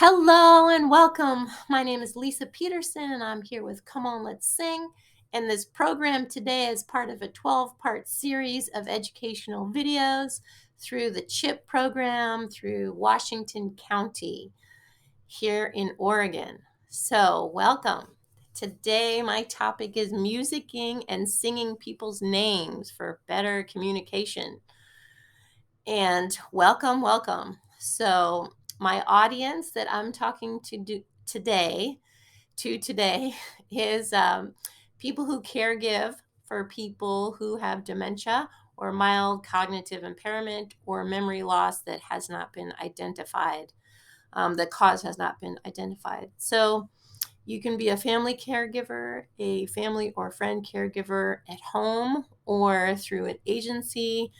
Hello and welcome. My name is Lisa Peterson and I'm here with Come On Let's Sing. And this program today is part of a 12-part series of educational videos through the CHIP program through Washington County here in Oregon. So welcome. Today my topic is musicking and singing people's names for better communication. And welcome. So my audience that I'm talking to today is people who caregive for people who have dementia or mild cognitive impairment or memory loss that has not been identified. The cause has not been identified. So you can be a family caregiver, a family or friend caregiver at home or through an agency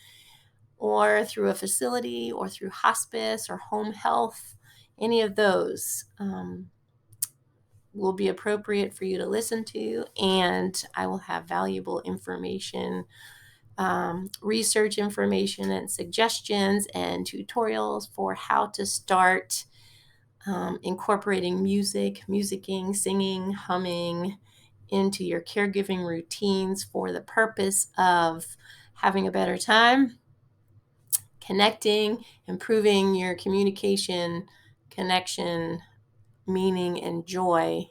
or through a facility or through hospice or home health. Any of those will be appropriate for you to listen to, and I will have valuable information, research information and suggestions and tutorials for how to start incorporating musicking, singing, humming into your caregiving routines for the purpose of having a better time, connecting, improving your communication, connection, meaning, and joy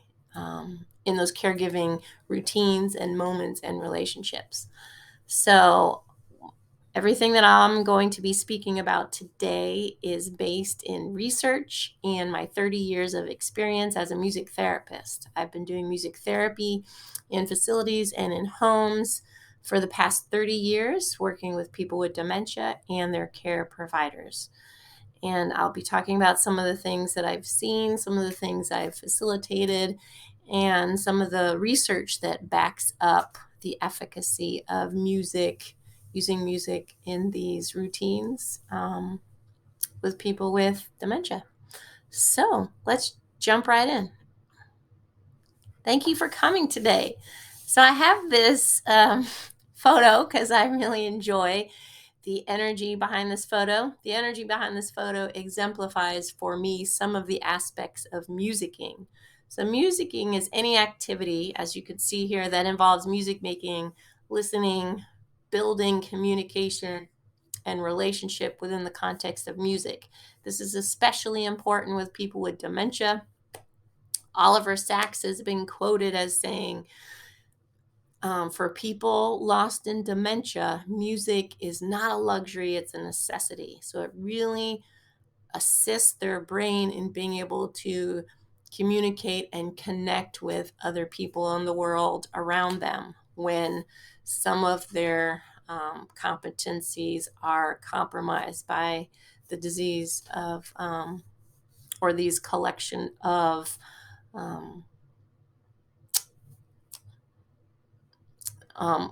in those caregiving routines and moments and relationships. So everything that I'm going to be speaking about today is based in research and my 30 years of experience as a music therapist. I've been doing music therapy in facilities and in homes for the past 30 years, working with people with dementia and their care providers. And I'll be talking about some of the things that I've seen, some of the things I've facilitated, and some of the research that backs up the efficacy of music, using music in these routines with people with dementia. So let's jump right in. Thank you for coming today. So I have this photo because I really enjoy the energy behind this photo. The energy behind this photo exemplifies for me some of the aspects of musicking. So musicking is any activity, as you can see here, that involves music making, listening, building communication, and relationship within the context of music. This is especially important with people with dementia. Oliver Sacks has been quoted as saying, for people lost in dementia, music is not a luxury, it's a necessity. So it really assists their brain in being able to communicate and connect with other people in the world around them when some of their competencies are compromised by the disease of, or these collection of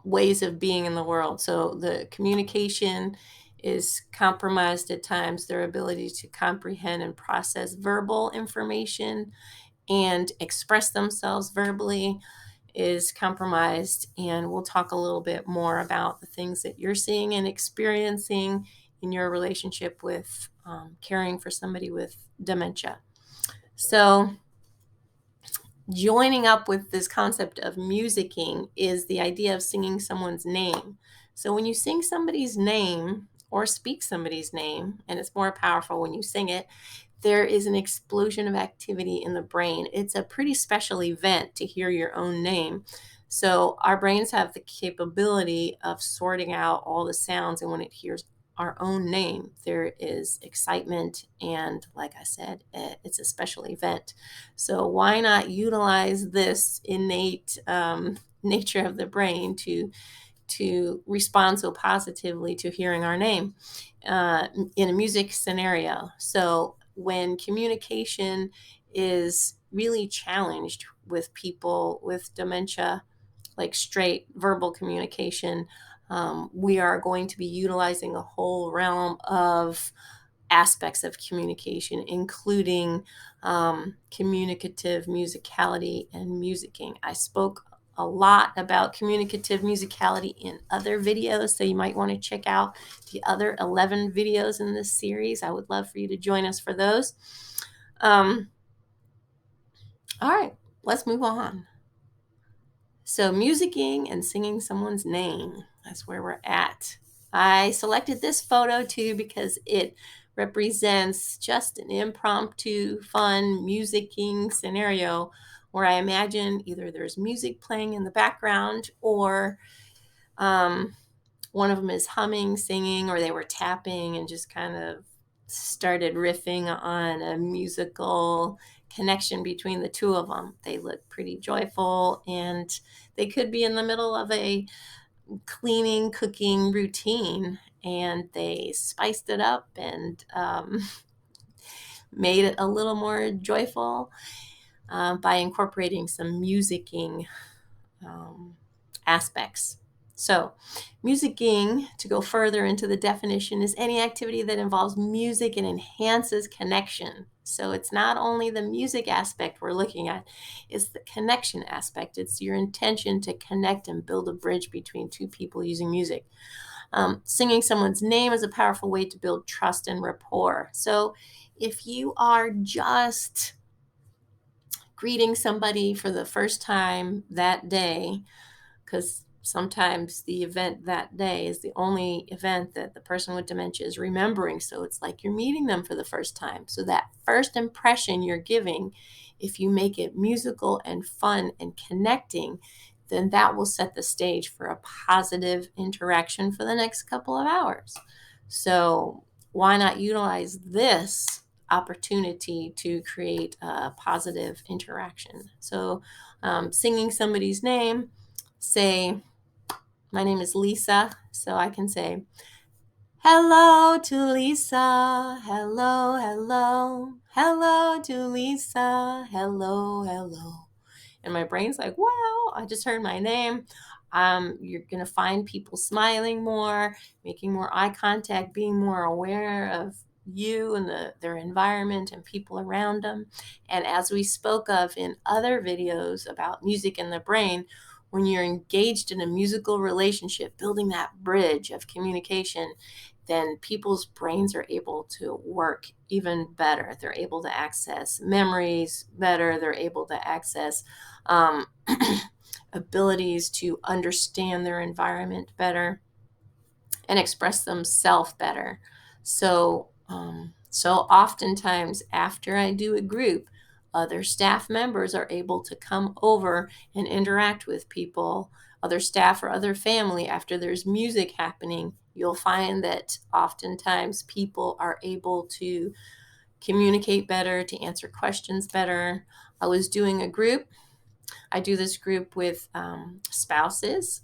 ways of being in the world. So the communication is compromised at times, their ability to comprehend and process verbal information and express themselves verbally is compromised. And we'll talk a little bit more about the things that you're seeing and experiencing in your relationship with caring for somebody with dementia. So joining up with this concept of musicking is the idea of singing someone's name. So when you sing somebody's name or speak somebody's name, and it's more powerful when you sing it, there is an explosion of activity in the brain. It's a pretty special event to hear your own name. So our brains have the capability of sorting out all the sounds, and when it hears our own name, there is excitement, and like I said, it's a special event. So why not utilize this innate nature of the brain to respond so positively to hearing our name in a music scenario? So when communication is really challenged with people with dementia, like straight verbal communication, we are going to be utilizing a whole realm of aspects of communication, including communicative musicality and musicking. I spoke a lot about communicative musicality in other videos, so you might want to check out the other 11 videos in this series. I would love for you to join us for those. Um, all right, let's move on. So, musicking and singing someone's name, that's where we're at. I selected this photo too because it represents just an impromptu, fun musicking scenario where I imagine either there's music playing in the background or um, one of them is humming, singing, or they were tapping and just kind of started riffing on a musical connection between the two of them. They look pretty joyful, and they could be in the middle of a cleaning, cooking routine, and they spiced it up and made it a little more joyful by incorporating some musicking um, aspects. So, musicking, to go further into the definition, is any activity that involves music and enhances connection. So, it's not only the music aspect we're looking at, it's the connection aspect. It's your intention to connect and build a bridge between two people using music. Singing someone's name is a powerful way to build trust and rapport. So, if you are just greeting somebody for the first time that day, because sometimes the event that day is the only event that the person with dementia is remembering. So it's like you're meeting them for the first time. So that first impression you're giving, if you make it musical and fun and connecting, then that will set the stage for a positive interaction for the next couple of hours. So why not utilize this opportunity to create a positive interaction? So singing somebody's name, say, my name is Lisa, so I can say, hello to Lisa, hello, hello, hello to Lisa, hello, hello. And my brain's like, wow, I just heard my name. You're going to find people smiling more, making more eye contact, being more aware of you and their environment and people around them. And as we spoke of in other videos about music and the brain, when you're engaged in a musical relationship, building that bridge of communication, then people's brains are able to work even better. They're able to access memories better. They're able to access um, abilities to understand their environment better and express themselves better. So oftentimes after I do a group, other staff members are able to come over and interact with people, other staff or other family. After there's music happening, you'll find that oftentimes people are able to communicate better, to answer questions better. I was doing a group. I do this group with spouses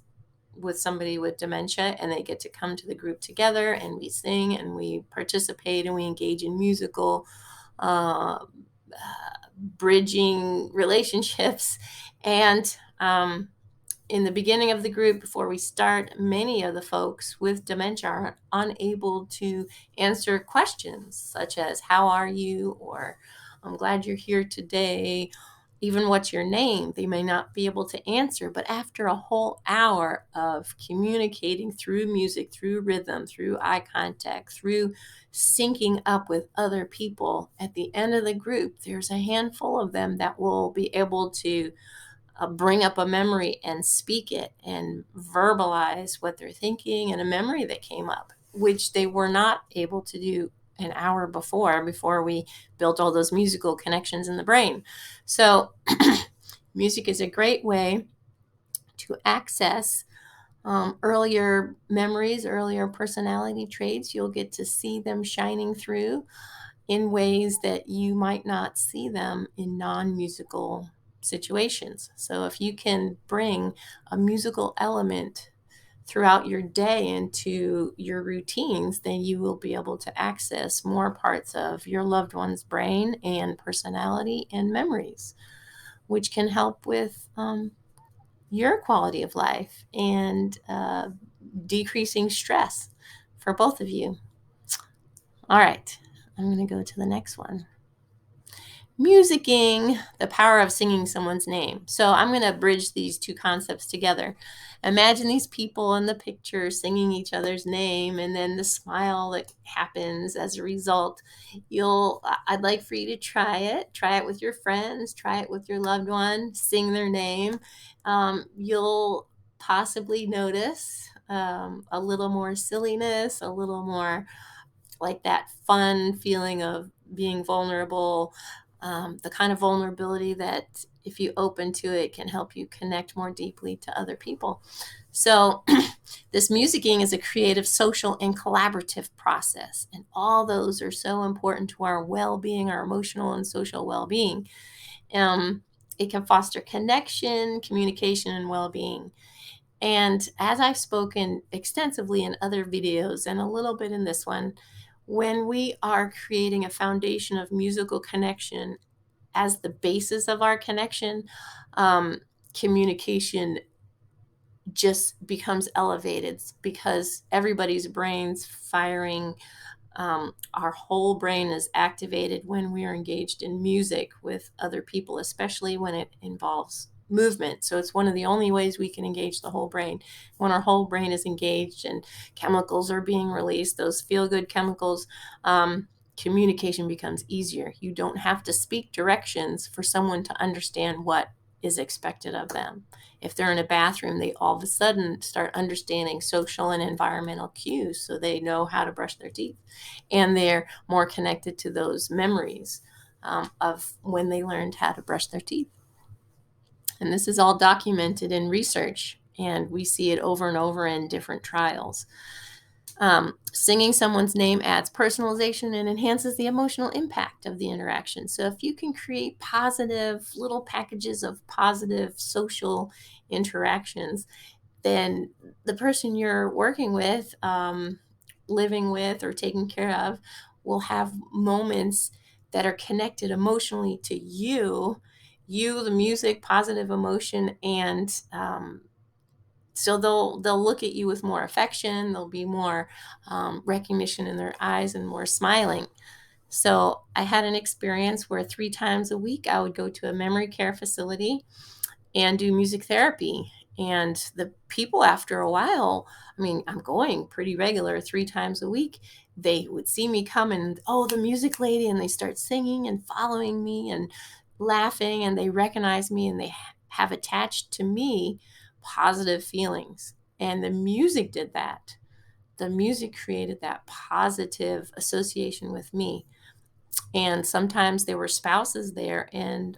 with somebody with dementia, and they get to come to the group together, and we sing and we participate and we engage in musical uh, bridging relationships. And in the beginning of the group, before we start, many of the folks with dementia are unable to answer questions such as, how are you? Or, I'm glad you're here today. Even, what's your name? They may not be able to answer, but after a whole hour of communicating through music, through rhythm, through eye contact, through syncing up with other people, at the end of the group, there's a handful of them that will be able to bring up a memory and speak it and verbalize what they're thinking and a memory that came up, which they were not able to do an hour before we built all those musical connections in the brain. So music is a great way to access earlier memories, earlier personality traits. You'll get to see them shining through in ways that you might not see them in non-musical situations. So if you can bring a musical element throughout your day into your routines, then you will be able to access more parts of your loved one's brain and personality and memories, which can help with your quality of life and decreasing stress for both of you. All right, I'm going to go to the next one. Musicking, the power of singing someone's name. So I'm going to bridge these two concepts together. Imagine these people in the picture singing each other's name, and then the smile that happens as a result. I'd like for you to try it. Try it with your friends. Try it with your loved one. Sing their name. You'll possibly notice a little more silliness, a little more like that fun feeling of being vulnerable, the kind of vulnerability that if you open to it can help you connect more deeply to other people. So this musicking is a creative, social, and collaborative process. And all those are so important to our well-being, our emotional and social well-being. It can foster connection, communication, and well-being. And as I've spoken extensively in other videos and a little bit in this one, when we are creating a foundation of musical connection as the basis of our connection, communication just becomes elevated because everybody's brain's firing. Our whole brain is activated when we are engaged in music with other people, especially when it involves movement. So it's one of the only ways we can engage the whole brain. When our whole brain is engaged and chemicals are being released, those feel-good chemicals, communication becomes easier. You don't have to speak directions for someone to understand what is expected of them. If they're in a bathroom, they all of a sudden start understanding social and environmental cues, so they know how to brush their teeth. And they're more connected to those memories of when they learned how to brush their teeth. And this is all documented in research, and we see it over and over in different trials. Singing someone's name adds personalization and enhances the emotional impact of the interaction. So if you can create positive little packages of positive social interactions, then the person you're working with, living with, or taking care of will have moments that are connected emotionally to you, the music, positive emotion, and so they'll look at you with more affection. There'll be more recognition in their eyes and more smiling. So I had an experience where 3 times a week I would go to a memory care facility and do music therapy. And the people, after a while, I mean, I'm going pretty regular 3 times a week. They would see me come and, oh, the music lady, and they start singing and following me and laughing, and they recognize me, and they have attached to me positive feelings. And the music did that. The music created that positive association with me. And sometimes there were spouses there, and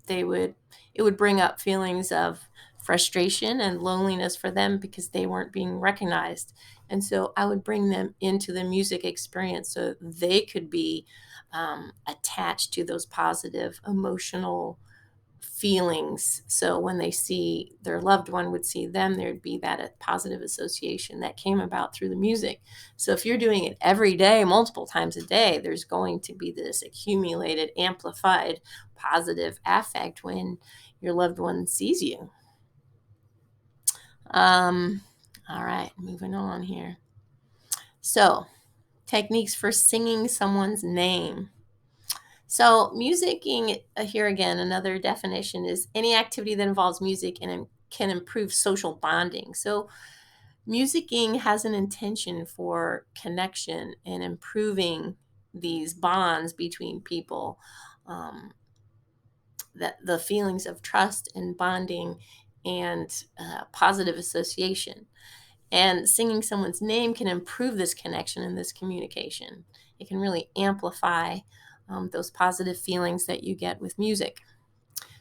they would it would bring up feelings of frustration and loneliness for them because they weren't being recognized. And so I would bring them into the music experience so they could be attached to those positive emotional feelings. So when they see their loved one would see them, there'd be that positive association that came about through the music. So if you're doing it every day, multiple times a day, there's going to be this accumulated, amplified positive affect when your loved one sees you. All right, moving on here. So techniques for singing someone's name. So musicking, here again, another definition is any activity that involves music and can improve social bonding. So musicking has an intention for connection and improving these bonds between people, that the feelings of trust and bonding and positive association. And singing someone's name can improve this connection and this communication. It can really amplify those positive feelings that you get with music.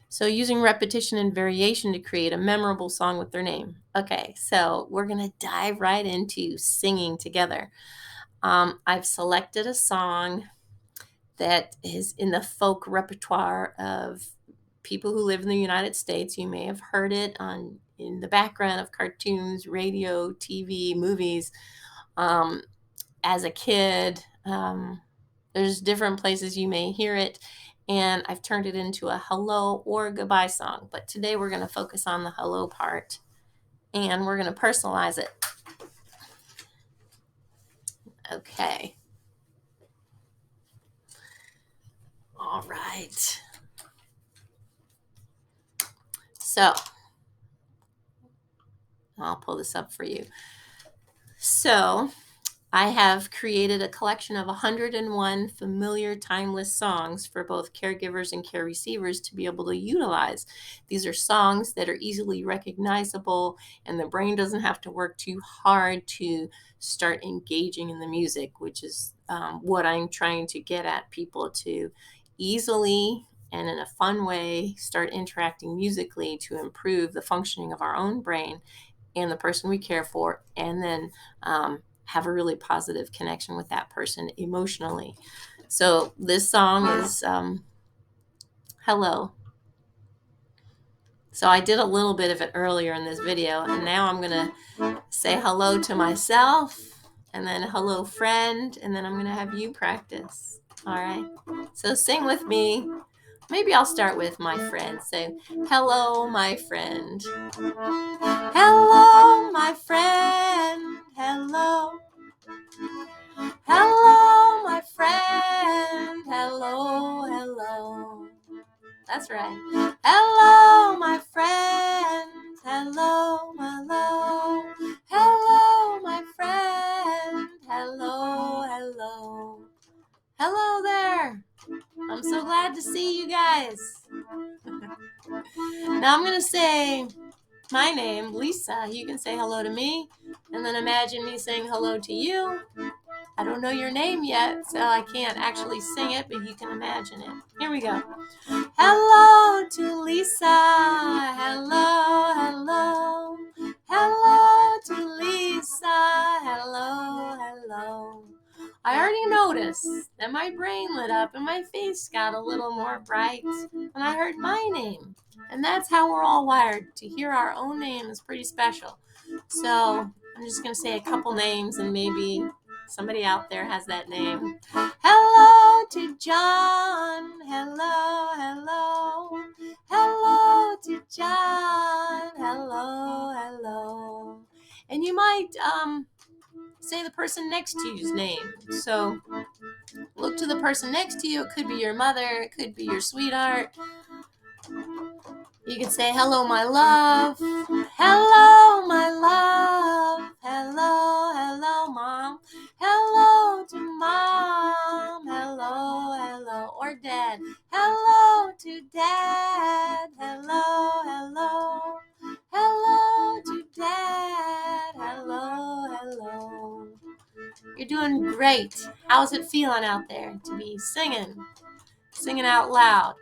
So using repetition and variation to create a memorable song with their name. Okay, so we're going to dive right into singing together. I've selected a song that is in the folk repertoire of people who live in the United States. You may have heard it in the background of cartoons, radio, TV, movies. As a kid, there's different places you may hear it, and I've turned it into a hello or goodbye song. But today we're going to focus on the hello part, and we're going to personalize it. Okay. All right. right. So I'll pull this up for you. So I have created a collection of 101 familiar, timeless songs for both caregivers and care receivers to be able to utilize. These are songs that are easily recognizable, and the brain doesn't have to work too hard to start engaging in the music, which is what I'm trying to get at people to easily and in a fun way start interacting musically to improve the functioning of our own brain and the person we care for, and then have a really positive connection with that person emotionally. So this song is Hello. So I did a little bit of it earlier in this video, and now I'm going to say hello to myself, and then hello friend, and then I'm going to have you practice. All right. So sing with me. Maybe I'll start with my friend. Say, hello, my friend. Hello, my friend. Hello. Hello, my friend. Hello, hello. That's right. Hello, my friend. Hello, hello. Hello, my friend. Hello, hello. Hello there. I'm so glad to see you guys. Now I'm going to say my name, Lisa. You can say hello to me, and then imagine me saying hello to you. I don't know your name yet, so I can't actually sing it, but you can imagine it. Here we go. Hello to Lisa. Hello, hello. Hello to Lisa. Hello, hello. I already noticed that my brain lit up and my face got a little more bright when I heard my name. And that's how we're all wired. To hear our own name is pretty special. So I'm just going to say a couple names, and maybe somebody out there has that name. Hello to John. Hello, hello. Hello to John. Hello, hello. And you might say the person next to you's name. So look to the person next to you. It could be your mother. It could be your sweetheart. You can say, hello, my love. Hello, my love. Hello, hello, mom. Hello to mom. Hello, hello. Or dad. Hello to dad. Hello, hello. Hello to dad. Hello, hello. You're doing great. How's it feeling out there to be singing out loud?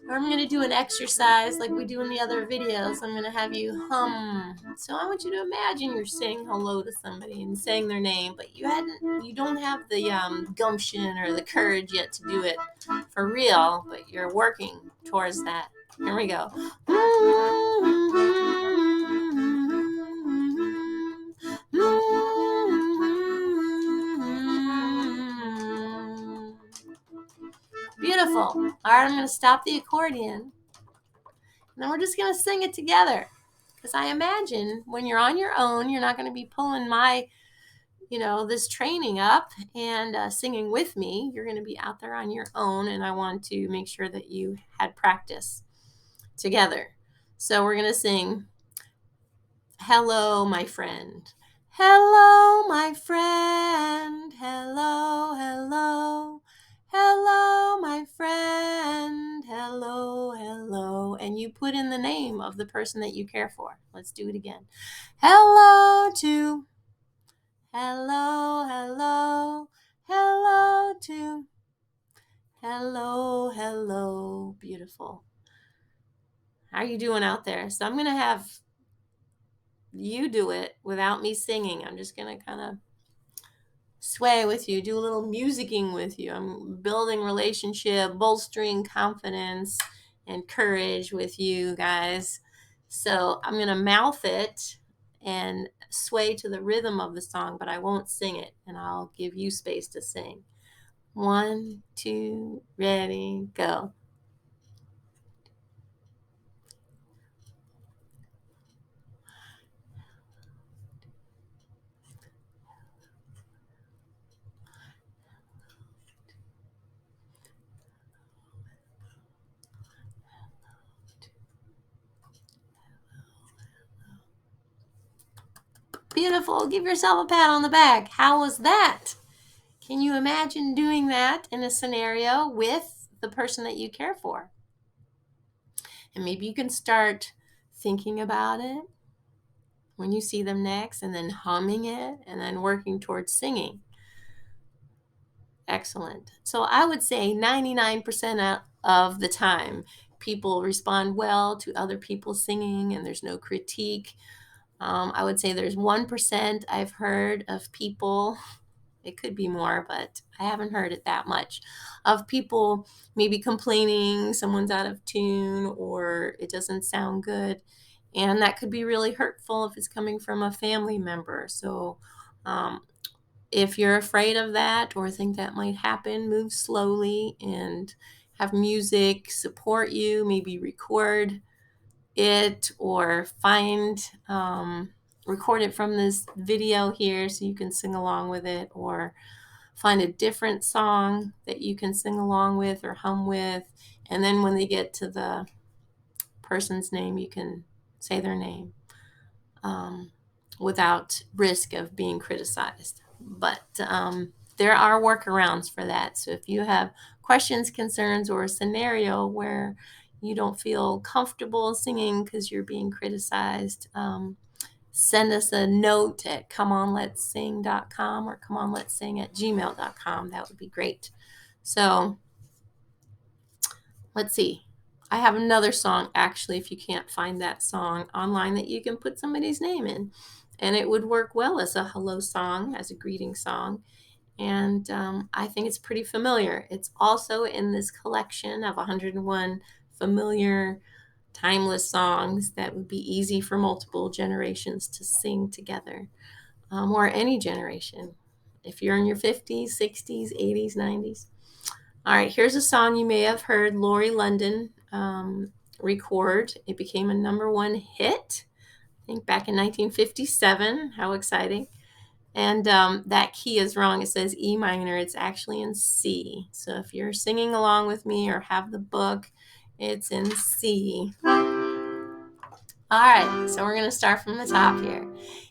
I'm going to do an exercise like we do in the other videos. I'm going to have you hum. So I want you to imagine you're saying hello to somebody and saying their name, but you don't have the gumption or the courage yet to do it for real, but you're working towards that. Here we go. Beautiful. All right, I'm going to stop the accordion. And then we're just going to sing it together. Because I imagine when you're on your own, you're not going to be pulling this training up and singing with me. You're going to be out there on your own, and I want to make sure that you had practice together. So we're going to sing, hello, my friend. Hello, my friend. Hello, hello. Hello, my friend. Hello, hello. And you put in the name of the person that you care for. Let's do it again. Hello to. Hello, hello. Hello to. Hello, hello. Beautiful. How are you doing out there? So I'm going to have you do it without me singing. I'm just going to kind of sway with you, do a little musicking with you. I'm building relationship, bolstering confidence and courage with you guys. So I'm going to mouth it and sway to the rhythm of the song, but I won't sing it, and I'll give you space to sing. 1, 2, ready, go. Beautiful. Give yourself a pat on the back. How was that? Can you imagine doing that in a scenario with the person that you care for? And maybe you can start thinking about it when you see them next, and then humming it, and then working towards singing. Excellent. So I would say 99% of the time, people respond well to other people singing, and there's no critique. I would say there's 1% I've heard of people, it could be more, but I haven't heard it that much, of people maybe complaining someone's out of tune or it doesn't sound good. And that could be really hurtful if it's coming from a family member. So um, if you're afraid of that or think that might happen, move slowly and have music support you, maybe record it or record it from this video here so you can sing along with it, or find a different song that you can sing along with or hum with. And then when they get to the person's name, you can say their name without risk of being criticized. But there are workarounds for that. So if you have questions, concerns, or a scenario where you don't feel comfortable singing because you're being criticized, send us a note at comeonlet'ssing.com or comeonlet'ssing@gmail.com. That would be great. So let's see. I have another song, actually, if you can't find that song online, that you can put somebody's name in. And it would work well as a hello song, as a greeting song. And I think it's pretty familiar. It's also in this collection of 101 familiar, timeless songs that would be easy for multiple generations to sing together, or any generation. If you're in your 50s, 60s, 80s, 90s. All right, here's a song you may have heard Laurie London record. It became a #1 hit, I think back in 1957. How exciting. And that key is wrong. It says E minor. It's actually in C. So if you're singing along with me or have the book, it's in C. All right, so we're going to start from the top here.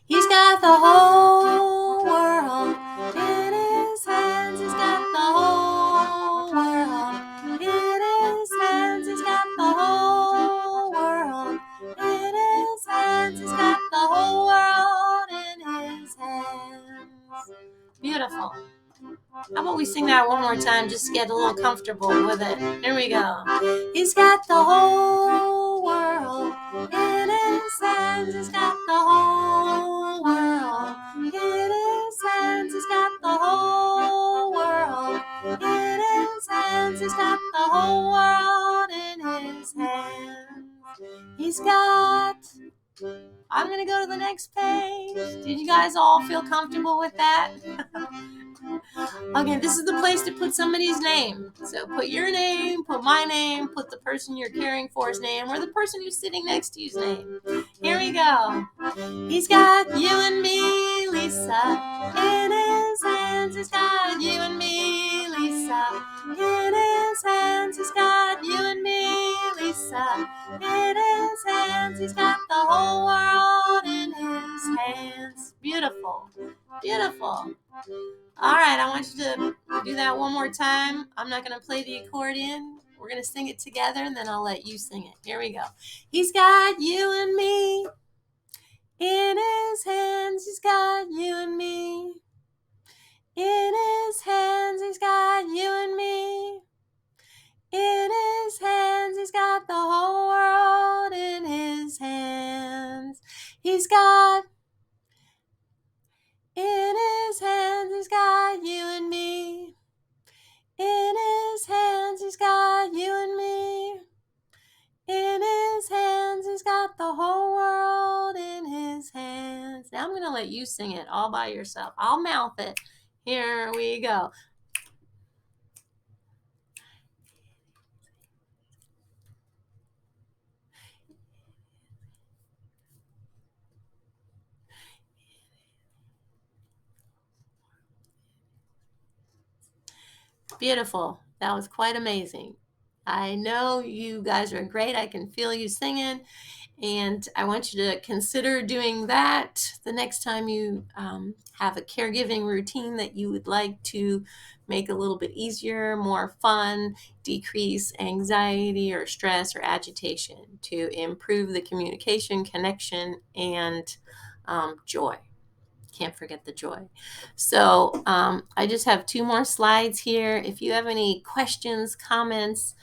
He's got the whole world in his hands. He's got the whole world in his hands. He's got the whole world in his hands. He's got the whole world in his hands. Beautiful. How about we sing that one more time, just get a little comfortable with it. Here we go. He's got the whole world in his hands. He's got the whole world in his hands. He's got the whole world in his hands. He's got the whole world in his hands. He's got... I'm going to go to the next page. Did you guys all feel comfortable with that? Okay, this is the place to put somebody's name. So put your name, put my name, put the person you're caring for's name, or the person who's sitting next to you's name. Here we go. He's got you and me, Lisa, in his hands. He's got you and me, Lisa, in his hands. He's got you and me, Lisa, in his hands. He's got the whole world in his hands. Beautiful. Beautiful. All right, I want you to do that one more time. I'm not going to play the accordion. We're going to sing it together, and then I'll let you sing it. Here we go. He's got you and me in his hands. He's got you and me in his hands. He's got you and me in his hands. He's got the whole world in his hands. He's got... in his hands, he's got you and me. In his hands, he's got you and me. In his hands, he's got the whole world in his hands. Now I'm going to let you sing it all by yourself. I'll mouth it. Here we go. Beautiful. That was quite amazing. I know you guys are great. I can feel you singing. And I want you to consider doing that the next time you have a caregiving routine that you would like to make a little bit easier, more fun, decrease anxiety or stress or agitation, to improve the communication, connection, and joy. Can't forget the joy. So I just have 2 more slides here. If you have any questions, comments,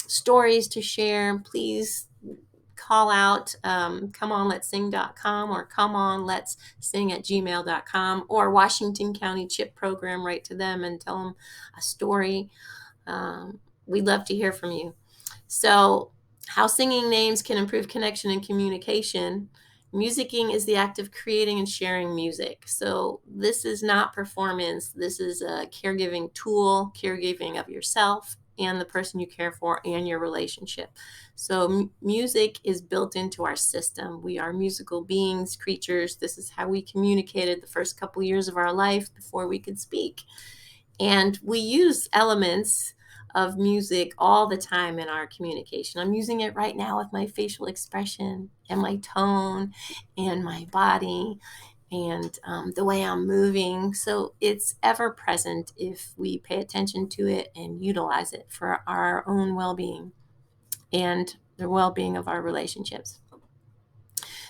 stories to share, please call out comeonletsing.com or comeonletssing@gmail.com, or Washington County CHIP program. Write to them and tell them a story. We'd love to hear from you. So, how singing names can improve connection and communication. Musicking is the act of creating and sharing music. So, this is not performance. This is a caregiving tool, caregiving of yourself and the person you care for and your relationship. So, music is built into our system. We are musical beings, creatures. This is how we communicated the first couple years of our life before we could speak. And we use elements of music all the time in our communication. I'm using it right now with my facial expression and my tone and my body and the way I'm moving. So it's ever present if we pay attention to it and utilize it for our own well-being and the well-being of our relationships.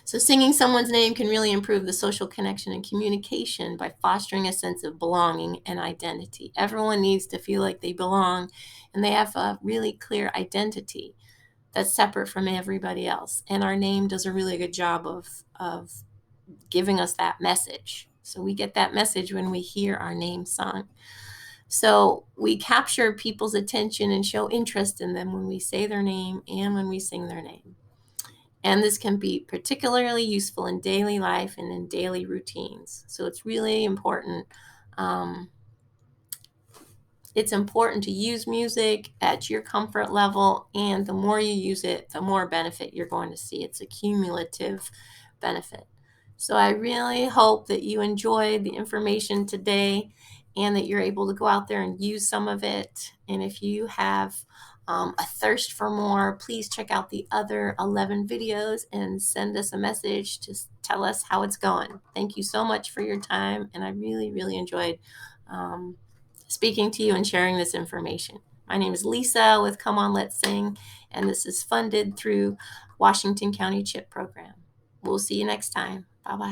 So singing someone's name can really improve the social connection and communication by fostering a sense of belonging and identity. Everyone needs to feel like they belong and they have a really clear identity that's separate from everybody else. And our name does a really good job of giving us that message. So we get that message when we hear our name sung. So we capture people's attention and show interest in them when we say their name and when we sing their name. And this can be particularly useful in daily life and in daily routines. So it's really important. It's important to use music at your comfort level, and the more you use it, the more benefit you're going to see. It's a cumulative benefit. So I really hope that you enjoyed the information today and that you're able to go out there and use some of it. And if you have a thirst for more, please check out the other 11 videos and send us a message to tell us how it's going. Thank you so much for your time, and I really, really enjoyed speaking to you and sharing this information. My name is Lisa with Come On Let's Sing, and this is funded through Washington County CHIP program. We'll see you next time. Bye-bye.